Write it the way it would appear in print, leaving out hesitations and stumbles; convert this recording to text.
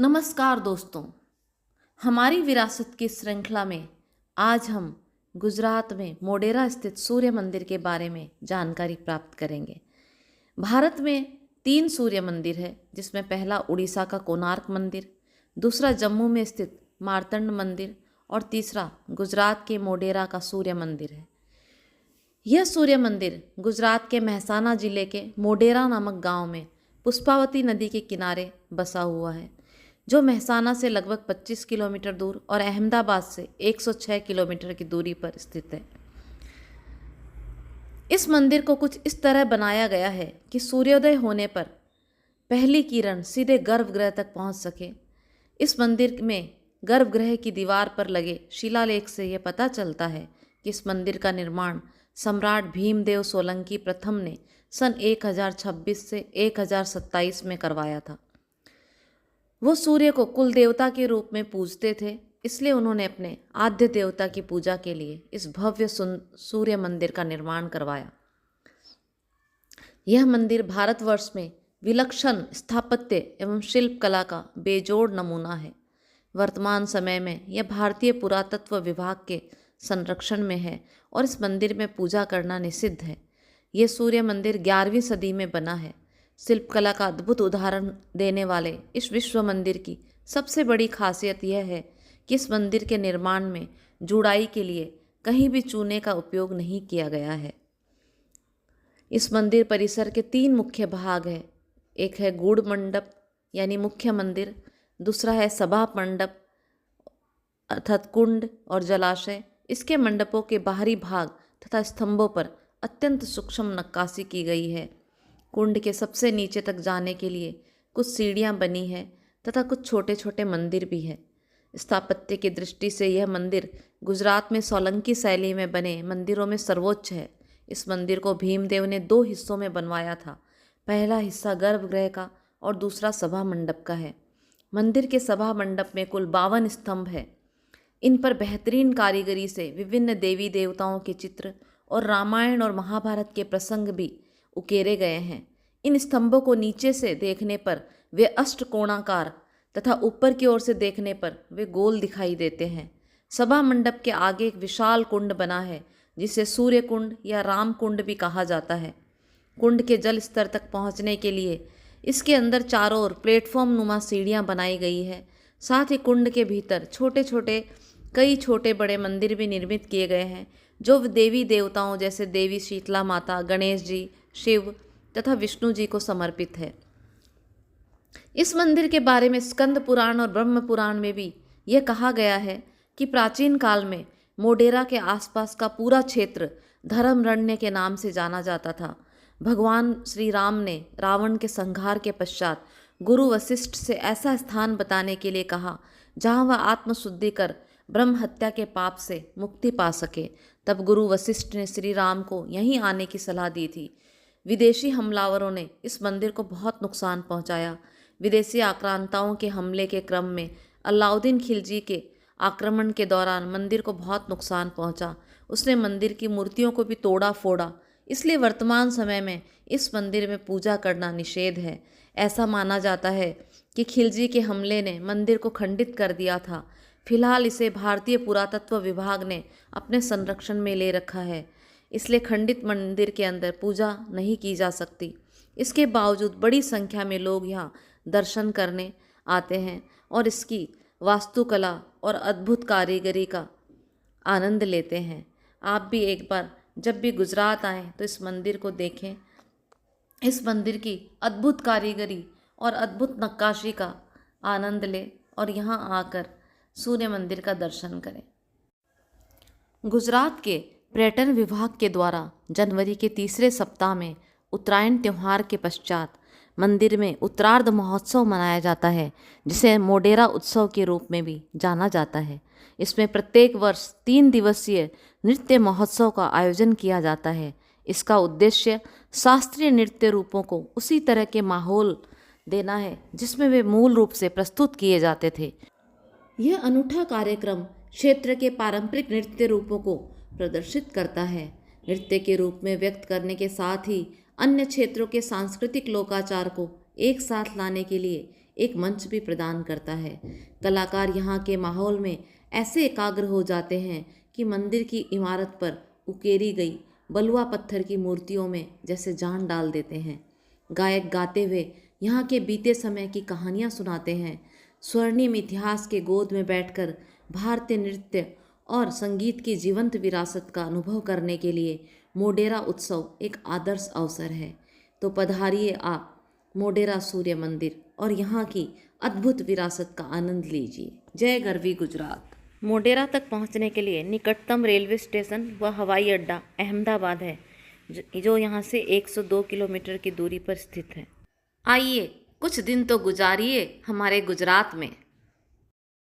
नमस्कार दोस्तों, हमारी विरासत की श्रृंखला में आज हम गुजरात में मोढेरा स्थित सूर्य मंदिर के बारे में जानकारी प्राप्त करेंगे। भारत में 3 सूर्य मंदिर है, जिसमें पहला उड़ीसा का कोणार्क मंदिर, दूसरा जम्मू में स्थित मार्तंड मंदिर और तीसरा गुजरात के मोढेरा का सूर्य मंदिर है। यह सूर्य मंदिर गुजरात के मेहसाना जिले के मोढेरा नामक गांव में पुष्पावती नदी के किनारे बसा हुआ है, जो मेहसाना से लगभग 25 किलोमीटर दूर और अहमदाबाद से 106 किलोमीटर की दूरी पर स्थित है। इस मंदिर को कुछ इस तरह बनाया गया है कि सूर्योदय होने पर पहली किरण सीधे गर्भगृह तक पहुंच सके। इस मंदिर में गर्भगृह की दीवार पर लगे शिलालेख से यह पता चलता है कि इस मंदिर का निर्माण सम्राट भीमदेव सोलंकी प्रथम ने सन 1026 से 1027 में करवाया था। वो सूर्य को कुल देवता के रूप में पूजते थे, इसलिए उन्होंने अपने आद्य देवता की पूजा के लिए इस भव्य सूर्य मंदिर का निर्माण करवाया। यह मंदिर भारतवर्ष में विलक्षण स्थापत्य एवं शिल्प कला का बेजोड़ नमूना है। वर्तमान समय में यह भारतीय पुरातत्व विभाग के संरक्षण में है और इस मंदिर में पूजा करना निषिद्ध है। यह सूर्य मंदिर 11वीं सदी में बना है। शिल्पकला का अद्भुत उदाहरण देने वाले इस विश्व मंदिर की सबसे बड़ी खासियत यह है कि इस मंदिर के निर्माण में जुड़ाई के लिए कहीं भी चूने का उपयोग नहीं किया गया है। इस मंदिर परिसर के 3 मुख्य भाग हैं। एक है गूढ़ मंडप यानी मुख्य मंदिर, दूसरा है सभा मंडप अर्थात कुंड और जलाशय। इसके मंडपों के बाहरी भाग तथा स्तंभों पर अत्यंत सूक्ष्म नक्काशी की गई है। कुंड के सबसे नीचे तक जाने के लिए कुछ सीढ़ियां बनी हैं तथा कुछ छोटे छोटे मंदिर भी हैं। स्थापत्य की दृष्टि से यह मंदिर गुजरात में सोलंकी शैली में बने मंदिरों में सर्वोच्च है। इस मंदिर को भीमदेव ने 2 हिस्सों में बनवाया था। पहला हिस्सा गर्भगृह का और दूसरा सभा मंडप का है। मंदिर के सभा मंडप में कुल 52 स्तंभ है। इन पर बेहतरीन कारीगरी से विभिन्न देवी देवताओं के चित्र और रामायण और महाभारत के प्रसंग भी उकेरे गए हैं। इन स्तंभों को नीचे से देखने पर वे अष्टकोणाकार तथा ऊपर की ओर से देखने पर वे गोल दिखाई देते हैं। सभा मंडप के आगे एक विशाल कुंड बना है, जिसे सूर्य कुंड या राम कुंड भी कहा जाता है। कुंड के जल स्तर तक पहुंचने के लिए इसके अंदर चारों ओर प्लेटफॉर्म नुमा सीढ़ियां बनाई गई है। साथ ही कुंड के भीतर कई छोटे बड़े मंदिर भी निर्मित किए गए हैं, जो देवी देवताओं जैसे देवी शीतला माता, गणेश जी, शिव तथा विष्णु जी को समर्पित है। इस मंदिर के बारे में स्कंद पुराण और ब्रह्म पुराण में भी यह कहा गया है कि प्राचीन काल में मोढेरा के आसपास का पूरा क्षेत्र धर्मरण्य के नाम से जाना जाता था। भगवान श्री राम ने रावण के संहार के पश्चात गुरु वशिष्ठ से ऐसा स्थान बताने के लिए कहा जहाँ वह आत्मशुद्धि कर ब्रह्म हत्या के पाप से मुक्ति पा सके। तब गुरु वशिष्ठ ने श्री राम को यहीं आने की सलाह दी थी। विदेशी हमलावरों ने इस मंदिर को बहुत नुकसान पहुंचाया। विदेशी आक्रांताओं के हमले के क्रम में अलाउद्दीन खिलजी के आक्रमण के दौरान मंदिर को बहुत नुकसान पहुंचा। उसने मंदिर की मूर्तियों को भी तोड़ा फोड़ा। इसलिए वर्तमान समय में इस मंदिर में पूजा करना निषेध है। ऐसा माना जाता है कि खिलजी के हमले ने मंदिर को खंडित कर दिया था। फिलहाल इसे भारतीय पुरातत्व विभाग ने अपने संरक्षण में ले रखा है, इसलिए खंडित मंदिर के अंदर पूजा नहीं की जा सकती। इसके बावजूद बड़ी संख्या में लोग यहाँ दर्शन करने आते हैं और इसकी वास्तुकला और अद्भुत कारीगरी का आनंद लेते हैं। आप भी एक बार जब भी गुजरात आएँ तो इस मंदिर को देखें। इस मंदिर की अद्भुत कारीगरी और अद्भुत नक्काशी का आनंद लें और यहाँ आकर सूर्य मंदिर का दर्शन करें। गुजरात के पर्यटन विभाग के द्वारा जनवरी के तीसरे सप्ताह में उत्तरायण त्यौहार के पश्चात मंदिर में उत्तरार्ध महोत्सव मनाया जाता है, जिसे मोढेरा उत्सव के रूप में भी जाना जाता है। इसमें प्रत्येक वर्ष 3 दिवसीय नृत्य महोत्सव का आयोजन किया जाता है। इसका उद्देश्य शास्त्रीय नृत्य रूपों को उसी तरह के माहौल देना है जिसमें वे मूल रूप से प्रस्तुत किए जाते थे। यह अनूठा कार्यक्रम क्षेत्र के पारंपरिक नृत्य रूपों को प्रदर्शित करता है। नृत्य के रूप में व्यक्त करने के साथ ही अन्य क्षेत्रों के सांस्कृतिक लोकाचार को एक साथ लाने के लिए एक मंच भी प्रदान करता है। कलाकार यहाँ के माहौल में ऐसे एकाग्र हो जाते हैं कि मंदिर की इमारत पर उकेरी गई बलुआ पत्थर की मूर्तियों में जैसे जान डाल देते हैं। गायक गाते हुए यहाँ के बीते समय की कहानियाँ सुनाते हैं। स्वर्णिम इतिहास के गोद में बैठकर भारतीय नृत्य और संगीत की जीवंत विरासत का अनुभव करने के लिए मोढेरा उत्सव एक आदर्श अवसर है। तो पधारिए आप मोढेरा सूर्य मंदिर और यहाँ की अद्भुत विरासत का आनंद लीजिए। जय गरवी गुजरात। मोढेरा तक पहुँचने के लिए निकटतम रेलवे स्टेशन व हवाई अड्डा अहमदाबाद है, जो यहाँ से 102 किलोमीटर की दूरी पर स्थित है। आइए कुछ दिन तो गुजारिए हमारे गुजरात में।